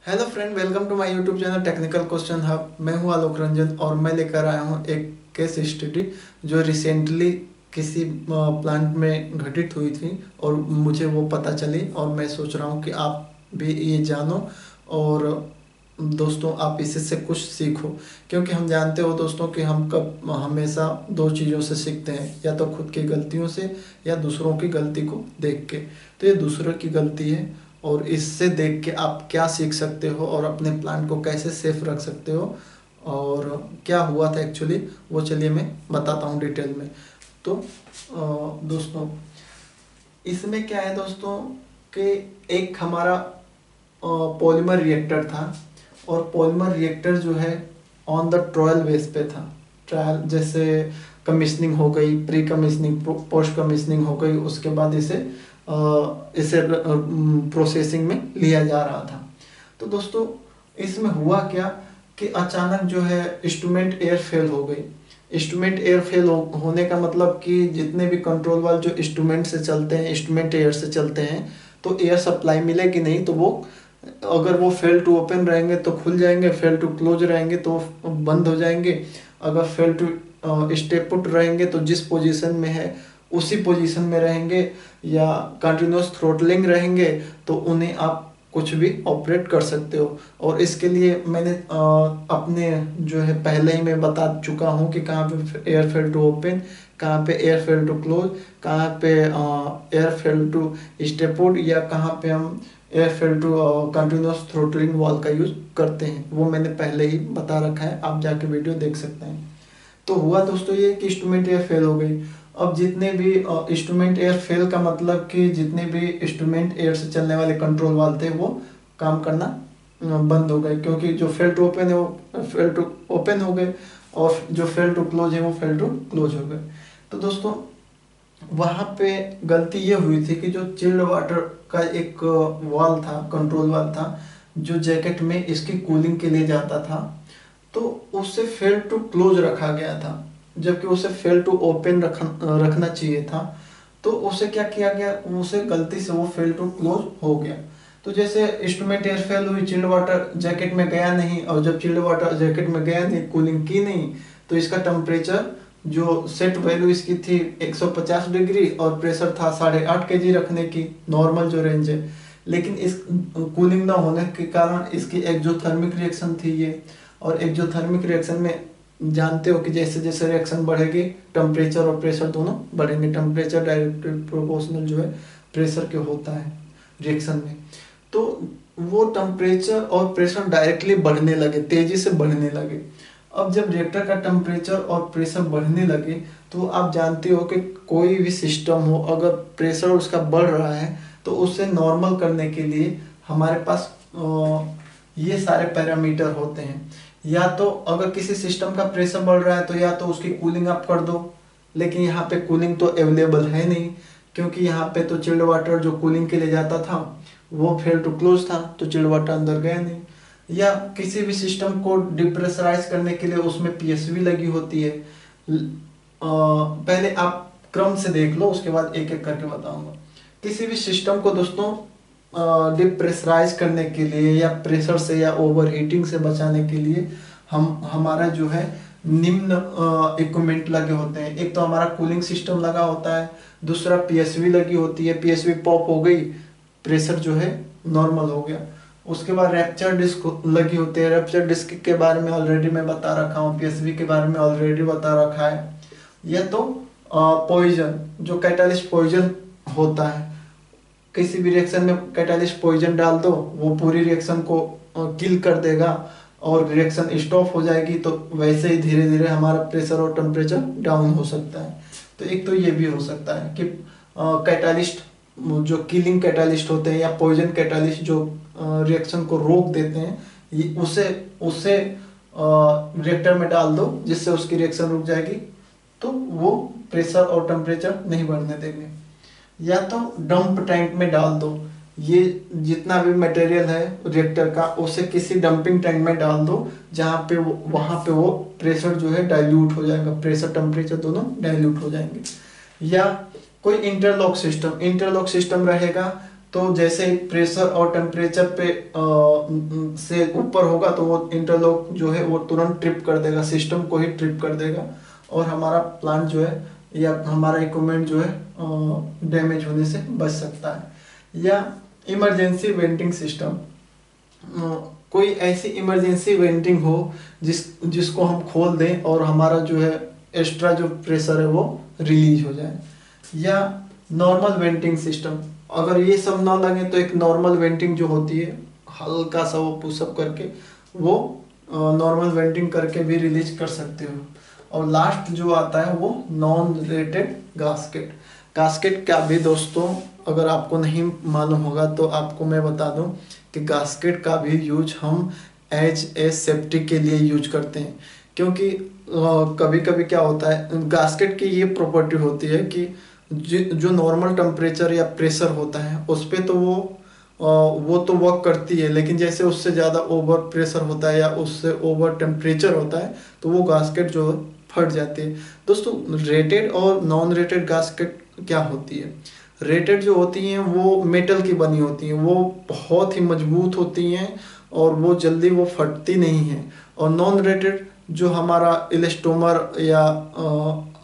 Hello friend, welcome to my YouTube channel Technical Question Hub. मैं हूं आलोक रंजन और मैं लेकर आया हूं एक केस स्टडी जो रिसेंटली किसी प्लांट में घटित हुई थी और मुझे वो पता चली और मैं सोच रहा हूं कि आप भी ये जानो और दोस्तों आप इससे कुछ सीखो। क्योंकि हम जानते हो दोस्तों कि हम कब हमेशा दो चीज़ों से सीखते हैं, या तो खुद की गलतियों से या दूसरों की गलती को देख के। तो ये दूसरों की गलती है और इससे देख के आप क्या सीख सकते हो और अपने प्लान को कैसे सेफ रख सकते हो और क्या हुआ था एक्चुअली, वो चलिए मैं बताता हूँ डिटेल में। तो दोस्तों इसमें क्या है दोस्तों कि एक हमारा पॉलीमर रिएक्टर था और पॉलीमर रिएक्टर जो है ऑन द ट्रायल बेस पे था। ट्रायल जैसे कमीशनिंग हो गई, प्री कमीशनिंग, पोस्ट कमीशनिंग हो गई, उसके बाद इसे प्रोसेसिंग में लिया जा रहा था। तो दोस्तों इसमें हुआ क्या कि अचानक जो है इंस्ट्रूमेंट एयर फेल हो गई। इंस्ट्रूमेंट एयर फेल होने का मतलब कि जितने भी कंट्रोल वाल जो इंस्ट्रूमेंट से चलते हैं, इंस्ट्रूमेंट एयर से चलते हैं, तो एयर सप्लाई मिलेगी नहीं। तो वो अगर वो फेल टू ओपन रहेंगे तो खुल जाएंगे, फेल टू क्लोज रहेंगे तो बंद हो जाएंगे। अगर फेल टू स्टेप पुट रहेंगे तो जिस पोजीशन में है उसी पोजीशन में रहेंगे, या कंटिन्यूस थ्रोटलिंग रहेंगे तो उन्हें आप कुछ भी ऑपरेट कर सकते हो। और इसके लिए मैंने अपने जो है पहले ही मैं बता चुका हूँ कि कहाँ पे एयर फेल टू ओपन, कहाँ पे एयर फेल टू क्लोज, कहाँ पे air fail to step out, या कहाँ पे हम air fail to continuous throttling valve का यूज करते हैं। वो मैंने पहले ही बता रखा है, आप जाके वीडियो देख सकते हैं। तो हुआ दोस्तों ये कि इंस्ट्रूमेंट एयर फेल हो गई। अब जितने भी इंस्ट्रूमेंट एयर फेल का मतलब कि जितने भी इंस्ट्रूमेंट एयर से चलने वाले कंट्रोल वाल थे वो काम करना बंद हो गए, क्योंकि जो फेल टू ओपन है वो फेल टू ओपन हो गए और जो फेल टू क्लोज है वो फेल टू क्लोज हो गए। तो दोस्तों वहाँ पे गलती ये हुई थी कि जो चिल्ड वाटर का एक वाल था, कंट्रोल वाल था, जो जैकेट में इसकी कूलिंग के लिए जाता था, तो उसे फेल टू क्लोज रखा गया था, जबकि उसे फेल टू ओपन रखना चाहिए था। तो उसे क्या किया गया, उसे गलती से वो फेल टू क्लोज हो गया। तो जैसे इंस्ट्रूमेंट एयर फेल हुई, चिल्ड वाटर जैकेट में गया नहीं, और जब चिल्ड वाटर जैकेट में गया नहीं, कूलिंग की नहीं, तो इसका टेम्परेचर जो सेट वैल्यू इसकी थी 150 डिग्री और प्रेशर था 8.5 kg रखने की, नॉर्मल जो रेंज है। लेकिन इस कूलिंग ना होने के कारण इसकी एक्जोथर्मिक रिएक्शन थी ये। और एक्जोथर्मिक रिएक्शन में जानते हो कि जैसे जैसे रिएक्शन बढ़ेगी टेम्परेचर और प्रेशर दोनों बढ़ेंगे। टेम्परेचर डायरेक्टली प्रोपोर्शनल जो है प्रेशर के होता है रिएक्शन में। तो वो टेम्परेचर और प्रेशर डायरेक्टली बढ़ने लगे, तेजी से बढ़ने लगे। अब जब रिएक्टर का टेम्परेचर और प्रेशर बढ़ने लगे तो आप जानते हो कि कोई भी सिस्टम हो, अगर प्रेशर उसका बढ़ रहा है तो उसे नॉर्मल करने के लिए हमारे पास ये सारे पैरामीटर होते हैं। या तो अगर किसी सिस्टम का प्रेशर बढ़ रहा है तो या तो उसकी कूलिंग आप कर दो, लेकिन यहाँ पे कूलिंग तो अवेलेबल है नहीं, क्योंकि यहाँ पे तो चिल्ड वाटर जो कूलिंग के लिए जाता था वो फेल टू क्लोज था, तो चिल्ड वाटर अंदर गया नहीं। या किसी भी सिस्टम को डिप्रेशराइज करने के लिए उसमें पीएसवी लगी होती है। पहले आप क्रम से देख लो, उसके बाद एक एक करके बताऊंगा। किसी भी सिस्टम को दोस्तों डिप्रेशराइज करने के लिए या प्रेशर से या ओवर हीटिंग से बचाने के लिए हमारा जो है निम्न इक्विपमेंट लगे होते हैं। एक तो हमारा कूलिंग सिस्टम लगा होता है, दूसरा पीएसवी लगी होती है, पीएसवी पॉप हो गई, प्रेशर जो है नॉर्मल हो गया। उसके बाद रैप्चर डिस्क लगी होती है, रैप्चर डिस्क के बारे में ऑलरेडी मैं बता रखा हूँ, पीएसवी के बारे में ऑलरेडी बता रखा है। या तो पॉइजन, जो कैटालिस्ट पॉइजन होता है, किसी भी रिएक्शन में कैटालिस्ट पॉइजन डाल दो, वो पूरी रिएक्शन को किल कर देगा और रिएक्शन स्टॉप हो जाएगी। तो वैसे ही धीरे धीरे हमारा प्रेशर और टेम्परेचर डाउन हो सकता है। तो एक तो ये भी हो सकता है कि कैटालिस्ट जो किलिंग कैटालिस्ट होते हैं या पॉइजन कैटालिस्ट जो रिएक्शन को रोक देते हैं, ये उसे उसे रिएक्टर में डाल दो जिससे उसकी रिएक्शन रुक जाएगी, तो वो प्रेशर और टेम्परेचर नहीं बढ़ने देंगे। या तो डंप टैंक में डाल दो, ये जितना भी मटेरियल है रिएक्टर का उसे किसी डंपिंग टैंक में डाल दो, जहाँ पे वहाँ पे वो प्रेशर जो है डाइल्यूट हो जाएगा, प्रेशर टेम्परेचर दोनों डाइल्यूट हो जाएंगे। या कोई इंटरलॉक सिस्टम रहेगा तो जैसे प्रेशर और टेम्परेचर पे से ऊपर होगा तो वो इंटरलॉक जो है वो तुरंत ट्रिप कर देगा, सिस्टम को ही ट्रिप कर देगा और हमारा प्लांट जो है या हमारा इक्विपमेंट जो है डैमेज होने से बच सकता है। या इमरजेंसी वेंटिंग सिस्टम, कोई ऐसी इमरजेंसी वेंटिंग हो जिसको हम खोल दें और हमारा जो है एक्स्ट्रा जो प्रेशर है वो रिलीज हो जाए। या नॉर्मल वेंटिंग सिस्टम, अगर ये सब ना लगे तो एक नॉर्मल वेंटिंग जो होती है हल्का सा वो पुशअप करके वो नॉर्मल वेंटिंग करके भी रिलीज कर सकते हो। और लास्ट जो आता है वो नॉन रेटेड गास्केट। गास्केट क्या भी दोस्तों, अगर आपको नहीं मालूम होगा तो आपको मैं बता दूं कि गास्केट का भी यूज हम एज ए सेफ्टी के लिए यूज करते हैं। क्योंकि कभी कभी क्या होता है, गास्केट की ये प्रॉपर्टी होती है कि जो नॉर्मल टेम्परेचर या प्रेशर होता है उस पर तो वो तो वर्क करती है, लेकिन जैसे उससे ज़्यादा ओवर प्रेशर होता है या उससे ओवर टेम्परेचर होता है तो वो गास्केट जो फट जाती है। दोस्तों रेटेड और नॉन रेटेड गास्केट क्या होती है? रेटेड जो होती हैं वो मेटल की बनी होती हैं, वो बहुत ही मजबूत होती हैं और वो जल्दी वो फटती नहीं है। और नॉन रेटेड जो हमारा इलास्टोमर या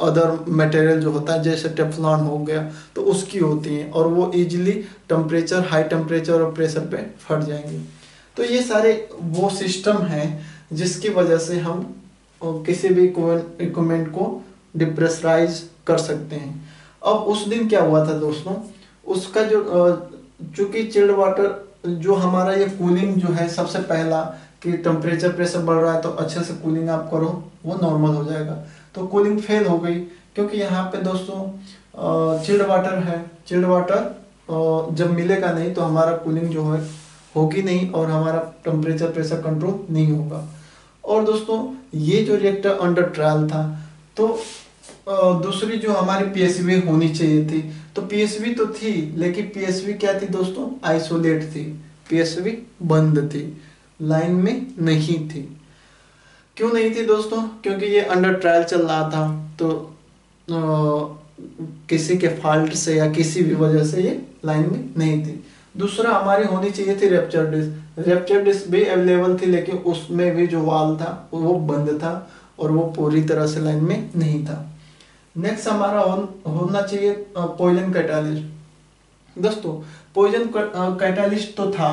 अदर मटेरियल जो होता है जैसे टेफ्लॉन हो गया तो उसकी होती हैं और वो इजीली टेम्परेचर, हाई टेम्परेचर और प्रेशर पे फट जाएंगे। तो ये सारे वो सिस्टम हैं जिसकी वजह से हम किसी भी इक्विपमेंट को डिप्रेशराइज कर सकते हैं। अब उस दिन क्या हुआ था दोस्तों, उसका जो चूंकि चिल्ड वाटर जो हमारा ये कूलिंग जो है, सबसे पहला कि टेम्परेचर प्रेशर बढ़ रहा है तो अच्छे से कूलिंग आप करो, वो नॉर्मल हो जाएगा। तो कूलिंग फेल हो गई क्योंकि यहाँ पे दोस्तों चिल्ड वाटर है। चिल्ड वाटर जब मिलेगा नहीं तो हमारा कूलिंग जो है होगी नहीं और हमारा टेम्परेचर प्रेशर कंट्रोल नहीं होगा। और दोस्तों ये जो रिएक्टर अंडर ट्रायल था तो दूसरी जो हमारी पीएसवी होनी चाहिए थी, तो पीएसवी तो थी लेकिन पीएसवी क्या थी दोस्तों, आइसोलेट थी, पीएसवी बंद थी, लाइन में नहीं थी। क्यों नहीं थी दोस्तों? क्योंकि ये अंडर ट्रायल चल रहा था तो किसी के फॉल्ट से या किसी भी वजह से ये लाइन में नहीं थी। दूसरा हमारी होनी चाहिए थी रैप्चर डिस्क। रैप्चर डिस्क भी अवेलेबल थी लेकिन उसमें भी जो वाल था वो बंद था और वो पूरी तरह से लाइन में नहीं था। नेक्स्ट हमारा होना चाहिए पॉइजन कैटालिस्ट। दोस्तों पॉइजन कैटालिस्ट तो था,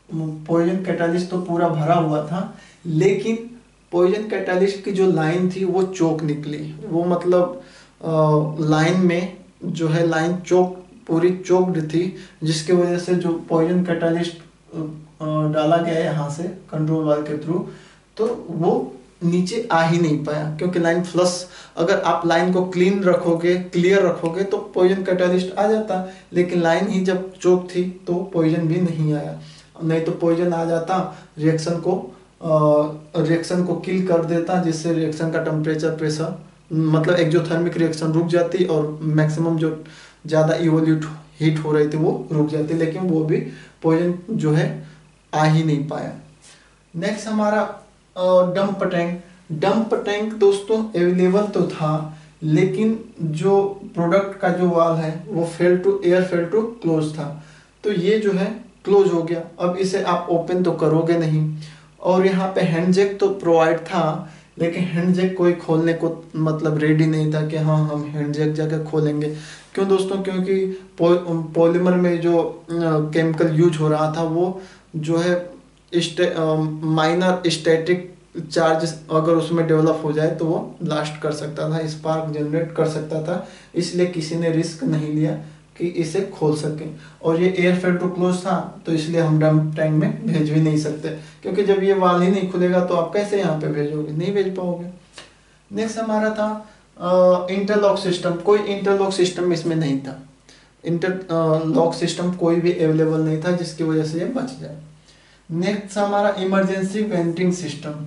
पॉइजन कैटालिस्ट तो पूरा भरा हुआ था, लेकिन पॉइजन कैटालिस्ट की जो लाइन थी वो चोक निकली। वो मतलब लाइन में जो है लाइन चोक पूरी चोक्ड थी, जिसकी वजह से जो पॉइजन कैटालिस्ट डाला गया है यहाँ से कंट्रोल वाल के थ्रू तो वो नीचे आ ही नहीं पाया। क्योंकि लाइन फ्लश, अगर आप लाइन को क्लीन रखोगे, क्लियर रखोगे तो पॉइजन कैटालिस्ट आ जाता, लेकिन लाइन ही जब चोक थी तो पॉइजन भी नहीं आया। नहीं तो पॉइजन आ जाता, रिएक्शन को किल कर देता, जिससे रिएक्शन का टेम्परेचर प्रेशर मतलब एक्सोथर्मिक रिएक्शन रुक जाती और मैक्सिमम जो ज़्यादा इवोल्यूट हीट हो रही थी वो रुक जाती, लेकिन वो भी पॉइजन जो है आ ही नहीं पाया। नेक्स्ट हमारा डंप टैंक। डंप टैंक दोस्तों अवेलेबल तो था, लेकिन जो प्रोडक्ट का जो वाल है वो फेल टू क्लोज था, तो ये जो है क्लोज हो गया। अब इसे आप ओपन तो करोगे नहीं, और यहाँ पे हैंड जैक तो प्रोवाइड था, लेकिन हैंड जैक कोई खोलने को मतलब रेडी नहीं था कि हाँ हम हैंड जैक जाकर खोलेंगे। क्यों दोस्तों? क्योंकि पॉलीमर में जो केमिकल यूज हो रहा था वो जो है माइनर स्टैटिक चार्ज अगर उसमें डेवलप हो जाए तो वो ब्लास्ट कर सकता था, स्पार्क जनरेट कर सकता था, इसलिए किसी ने रिस्क नहीं लिया कि इसे खोल सकें। और ये एयर फेल टू क्लोज था तो इसलिए हम डंप टैंक में भेज भी नहीं सकते, क्योंकि जब ये वाल ही नहीं खुलेगा तो आप कैसे यहाँ पे भेजोगे, नहीं भेज पाओगे। नेक्स्ट हमारा था इंटरलॉक सिस्टम। कोई इंटरलॉक सिस्टम इसमें नहीं था, इंटरलॉक सिस्टम कोई भी अवेलेबल नहीं था, जिसकी वजह से ये बच जाए। नेक्स्ट हमारा इमरजेंसी वेंटिंग सिस्टम।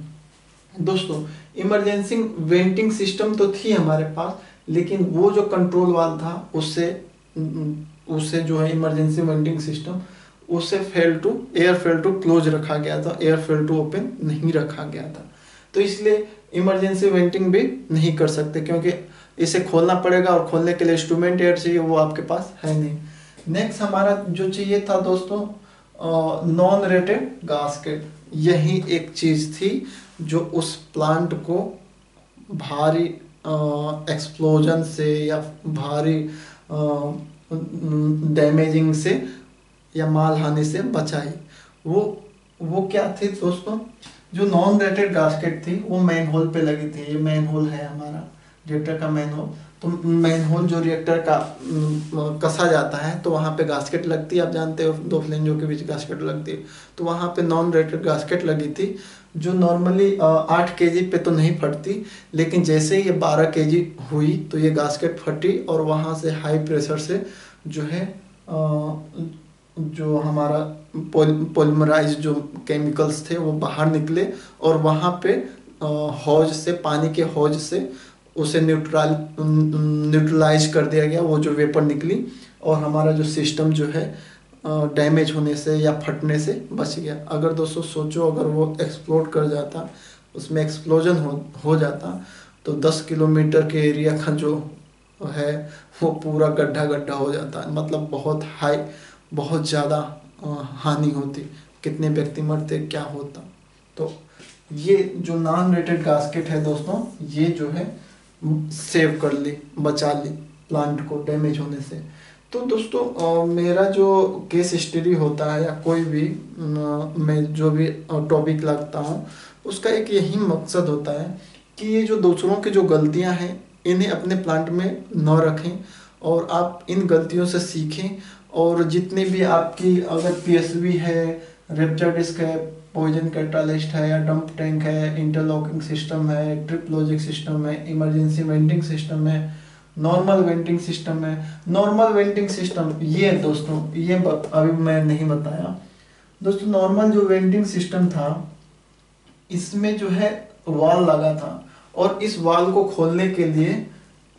दोस्तों इमरजेंसी वेंटिंग सिस्टम तो थी हमारे पास, लेकिन वो जो कंट्रोल वाल था उससे जो है इमरजेंसी वेंटिंग सिस्टम उससे एयर फेल टू क्लोज रखा गया था, एयर फेल टू ओपन नहीं रखा गया था। तो इसलिए इमरजेंसी वेंटिंग भी नहीं कर सकते, क्योंकि इसे खोलना पड़ेगा और खोलने के लिए इंस्ट्रूमेंट एयर चाहिए, वो आपके पास है नहीं। नेक्स्ट हमारा जो चाहिए था दोस्तों, नॉन रेटेड गास्केट। यही एक चीज़ थी जो उस प्लांट को भारी एक्सप्लोजन से या भारी डैमेजिंग से या माल हानि से बचाई। वो वो क्या थी दोस्तों, जो नॉन रेटेड गास्केट थी वो मेन होल पे लगी थी। ये मेन होल है हमारा रिएक्टर का मेन होल। तो मेन होल जो रिएक्टर का कसा जाता है तो वहाँ पे गास्केट लगती है, आप जानते हो दो फ्लेंजों के बीच गास्केट लगती है। तो वहाँ पे नॉन रेटेड गास्केट लगी थी जो नॉर्मली 8 kg पे तो नहीं फटती, लेकिन जैसे ही ये 12 kg हुई तो ये गास्केट फटी और वहाँ से हाई प्रेशर से जो है जो हमारा पॉलीमराइज जो केमिकल्स थे वो बाहर निकले और वहाँ पे हौज से, पानी के हौज से उसे न्यूट्रलाइज कर दिया गया, वो जो वेपर निकली, और हमारा जो सिस्टम जो है डैमेज होने से या फटने से बच गया। अगर दोस्तों सोचो, अगर वो एक्सप्लोड कर जाता, उसमें एक्सप्लोजन हो जाता, तो 10 किलोमीटर के एरिया का जो है वो पूरा गड्ढा गड्ढा हो जाता, मतलब बहुत हाई, बहुत ज़्यादा हानि होती, कितने व्यक्ति मरते, क्या होता। तो ये जो नॉन रेटेड गास्केट है दोस्तों, ये जो है सेव कर ली, बचा ली प्लांट को डैमेज होने से। तो दोस्तों मेरा जो केस स्टडी होता है या कोई भी मैं जो भी टॉपिक लगता हूँ, उसका एक यही मकसद होता है कि ये जो दूसरों की जो गलतियाँ हैं इन्हें अपने प्लांट में न रखें और आप इन गलतियों से सीखें। और जितने भी आपकी अगर पीएसवी है, रप्चर डिस्क है, पॉइजन कैटालिस्ट है या डंप टैंक है, इंटरलॉकिंग सिस्टम है, ट्रिप लॉजिक सिस्टम है, इमरजेंसी वेंटिंग सिस्टम है, नॉर्मल वेंटिंग सिस्टम है। नॉर्मल वेंटिंग सिस्टम ये दोस्तों ये अभी मैं नहीं बताया दोस्तों। नॉर्मल जो वेंटिंग सिस्टम था इसमें जो है वाल लगा था और इस वाल को खोलने के लिए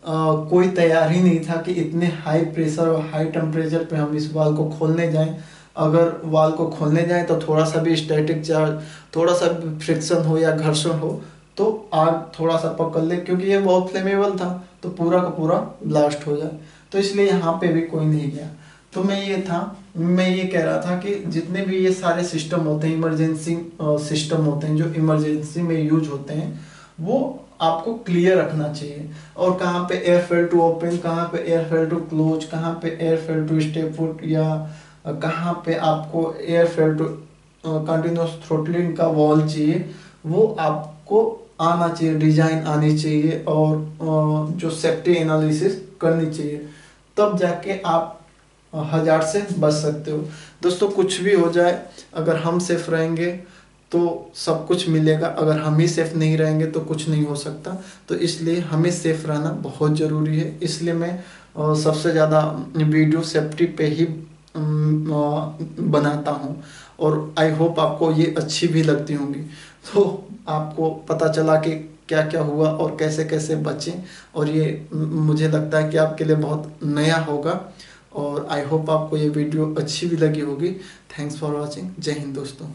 कोई तैयार ही नहीं था कि इतने हाई प्रेशर और हाई टेम्परेचर पे हम इस वाल को खोलने जाएं। अगर वाल को खोलने जाएं तो थोड़ा सा भी स्टैटिक चार्ज, थोड़ा सा भी फ्रिक्शन हो या घर्षण हो तो आग थोड़ा सा पकड़ ले, क्योंकि ये बहुत फ्लेमेबल था तो पूरा का पूरा ब्लास्ट हो जाए। तो इसलिए यहाँ पे भी कोई नहीं गया। तो मैं ये कह रहा था कि जितने भी ये सारे सिस्टम होते हैं, इमरजेंसी सिस्टम होते हैं जो इमरजेंसी में यूज होते हैं, वो आपको क्लियर रखना चाहिए। और कहाँ पे एयर फेल टू ओपन, कहाँ पे एयर फेल टू क्लोज, कहाँ पे air fail to stay put, या कहाँ पे आपको air fail to continuous throttling का वॉल चाहिए, वो आपको आना चाहिए, डिजाइन आनी चाहिए और जो सेफ्टी एनालिसिस करनी चाहिए। तब जाके आप हजार से बच सकते हो। दोस्तों कुछ भी हो जाए, अगर हम सेफ रहेंगे तो सब कुछ मिलेगा, अगर हम ही सेफ नहीं रहेंगे तो कुछ नहीं हो सकता। तो इसलिए हमें सेफ रहना बहुत ज़रूरी है। इसलिए मैं सबसे ज़्यादा वीडियो सेफ्टी पे ही बनाता हूँ और आई होप आपको ये अच्छी भी लगती होंगी। तो आपको पता चला कि क्या क्या हुआ और कैसे कैसे बचें, और ये मुझे लगता है कि आपके लिए बहुत नया होगा और आई होप आपको ये वीडियो अच्छी भी लगी होगी। Thanks for watching. जय हिंद दोस्तों।